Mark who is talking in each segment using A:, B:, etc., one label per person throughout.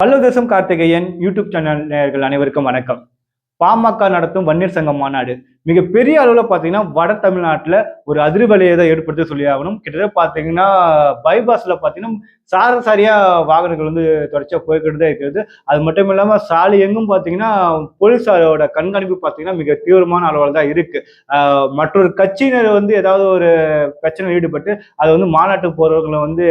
A: Hello தேசம் Karthikeyan YouTube channel நேயர்கள் அனைவருக்கும் வணக்கம். பாமக நடத்தும் வன்னியர் சங்கம் மாநாடு மிகப்பெரிய அளவில் பார்த்தீங்கன்னா வட தமிழ்நாட்டில் ஒரு அதிர்வலையை தான் ஏற்படுத்தி சொல்லி ஆகணும். கிட்டத்தட்ட பார்த்தீங்கன்னா பைபாஸில் பார்த்தீங்கன்னா சாரசாரியா வாகனங்கள் வந்து தொடர்ச்சியாக போய்கிட்டு தான் இருக்கிறது. அது மட்டும் இல்லாமல் சாலை எங்கும் பார்த்தீங்கன்னா போலீஸாரோட கண்காணிப்பு பார்த்தீங்கன்னா மிக தீவிரமான அளவில் தான் இருக்கு. மற்றொரு கட்சியினர் வந்து ஏதாவது ஒரு பிரச்சனையில் ஈடுபட்டு அதை வந்து மாநாட்டுக்கு போறவங்களை வந்து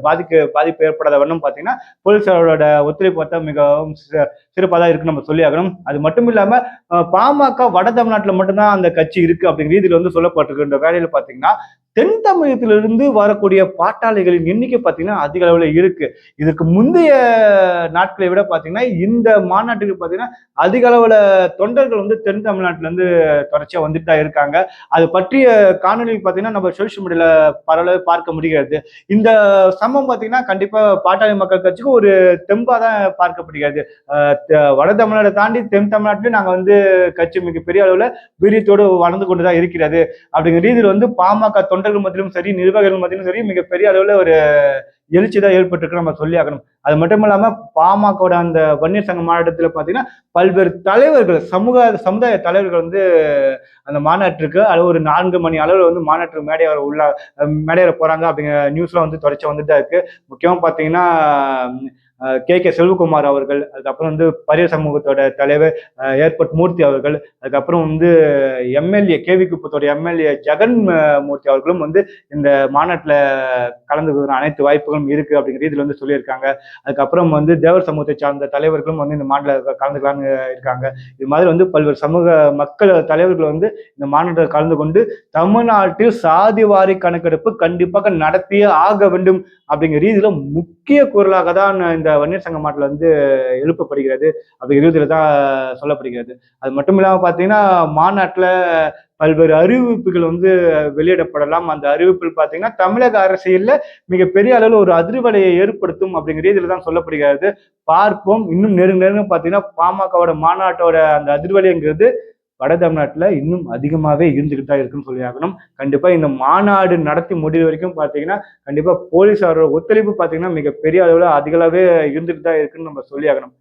A: பாதிப்பு ஏற்படாத வண்ணம் பார்த்தீங்கன்னா போலீஸாரோட ஒத்துழைப்பு பார்த்தா மிகவும் சிறப்பாக தான் இருக்குன்னு நம்ம சொல்லி ஆகணும். அது மட்டும் இல்லாம பாமக வட தமிழ்நாட்டில் மட்டும்தான் அந்த கட்சி இருக்கு அப்படிங்கிற ரீதியில் வந்து சொல்லப்பட்டிருக்கின்ற வேலையில பாத்தீங்கன்னா தென் தமிழகத்திலிருந்து வரக்கூடிய பாட்டாளிகளின் எண்ணிக்கை பார்த்தீங்கன்னா அதிக அளவில் இருக்கு. இதுக்கு முந்தைய நாட்களை விட பார்த்தீங்கன்னா இந்த மாநாட்டுக்கு பார்த்தீங்கன்னா அதிக அளவில் தொண்டர்கள் வந்து தென் தமிழ்நாட்டில இருந்து தொடர்ச்சியா வந்துட்டு தான் இருக்காங்க. அது பற்றிய காணொலி பார்த்தீங்கன்னா நம்ம சோசியல் மீடியால பரவலாக பார்க்க முடிகிறது. இந்த சம்பவம் பார்த்தீங்கன்னா கண்டிப்பா பாட்டாளி மக்கள் கட்சிக்கு ஒரு தெம்பா தான் பார்க்கப்படுகிறது. வட தமிழ்நாட்டை தாண்டி தென் தமிழ்நாட்டிலும் நாங்கள் வந்து கட்சி மிகப்பெரிய அளவில் வீரியத்தோடு வளர்ந்து கொண்டுதான் இருக்கிறது அப்படிங்கிற ரீதியில் வந்து பாமக தொண்டர்கள் மத்தியிலும் சரி நிர்வாகிகள் மத்தியிலும் சரி மிகப்பெரிய அளவில் ஒரு எழுச்சி தான் ஏற்பட்டிருக்கு நம்ம சொல்லி ஆகணும். அது மட்டும் இல்லாம பாமகவோட அந்த வன்னியர் சங்க மாநாட்டத்தில் பார்த்தீங்கன்னா பல்வேறு தலைவர்கள் சமுதாய தலைவர்கள் வந்து அந்த மாநாட்டிற்கு அது ஒரு 4 மணி அளவில் வந்து மாநாட்டுக்கு மேடையேற போறாங்க அப்படிங்கிற நியூஸ்லாம் வந்து தொடர்ச்சி வந்துட்டு தான் இருக்கு. முக்கியமா பார்த்தீங்கன்னா கே செல்வகுமார் அவர்கள், அதுக்கப்புறம் வந்து பரியர் சமூகத்தோட தலைவர் ஏர்போர்ட் மூர்த்தி அவர்கள், அதுக்கப்புறம் வந்து எம்எல்ஏ கேவி குப்பத்தோட எம்எல்ஏ ஜெகன் மூர்த்தி அவர்களும் வந்து இந்த மாநாட்டில் கலந்துக்கிற அனைத்து வாய்ப்புகளும் இருக்கு அப்படிங்கிற ரீதியில் வந்து சொல்லியிருக்காங்க. அதுக்கப்புறம் வந்து தேவர் சமூகத்தை சார்ந்த தலைவர்களும் வந்து இந்த மாநாட்டில் கலந்துக்கலான்னு இருக்காங்க. இது மாதிரி வந்து பல்வேறு மக்கள் தலைவர்கள் வந்து இந்த மாநாட்டில் கலந்து கொண்டு தமிழ்நாட்டில் சாதிவாரி கணக்கெடுப்பு கண்டிப்பாக நடத்தியே ஆக வேண்டும் அப்படிங்கிற ரீதியில முக்கிய குரலாக தான் இந்த வன்னியர் சங்க மாநாட்டில் வந்து எழுப்பப்படுகிறது அப்படிங்கிற ரீதியில தான் சொல்லப்படுகிறது. அது மட்டும் இல்லாமல் பார்த்தீங்கன்னா மாநாட்டில் பல்வேறு அறிவிப்புகள் வந்து வெளியிடப்படலாம். அந்த அறிவிப்பில் பார்த்தீங்கன்னா தமிழக அரசியல்ல மிகப்பெரிய அளவில் ஒரு அதிர்வலையை ஏற்படுத்தும் அப்படிங்கிற ரீதியில தான் சொல்லப்படுகிறது. பார்ப்போம். இன்னும் நெருங்க பார்த்தீங்கன்னா பாமகவோட மாநாட்டோட அந்த அதிர்வலைங்கிறது வட தமிழ்நாட்டில் இன்னும் அதிகமாகவே இருந்துகிட்டு தான் இருக்குன்னு சொல்லி ஆகணும். கண்டிப்பா இந்த மாநாடு நடத்தி முடிவு வரைக்கும் பார்த்தீங்கன்னா கண்டிப்பா போலீஸாரோட ஒத்துழைப்பு பார்த்தீங்கன்னா மிகப்பெரிய அளவில் அதிக அளவே இருந்துகிட்டு தான் இருக்குன்னு நம்ம சொல்லி ஆகணும்.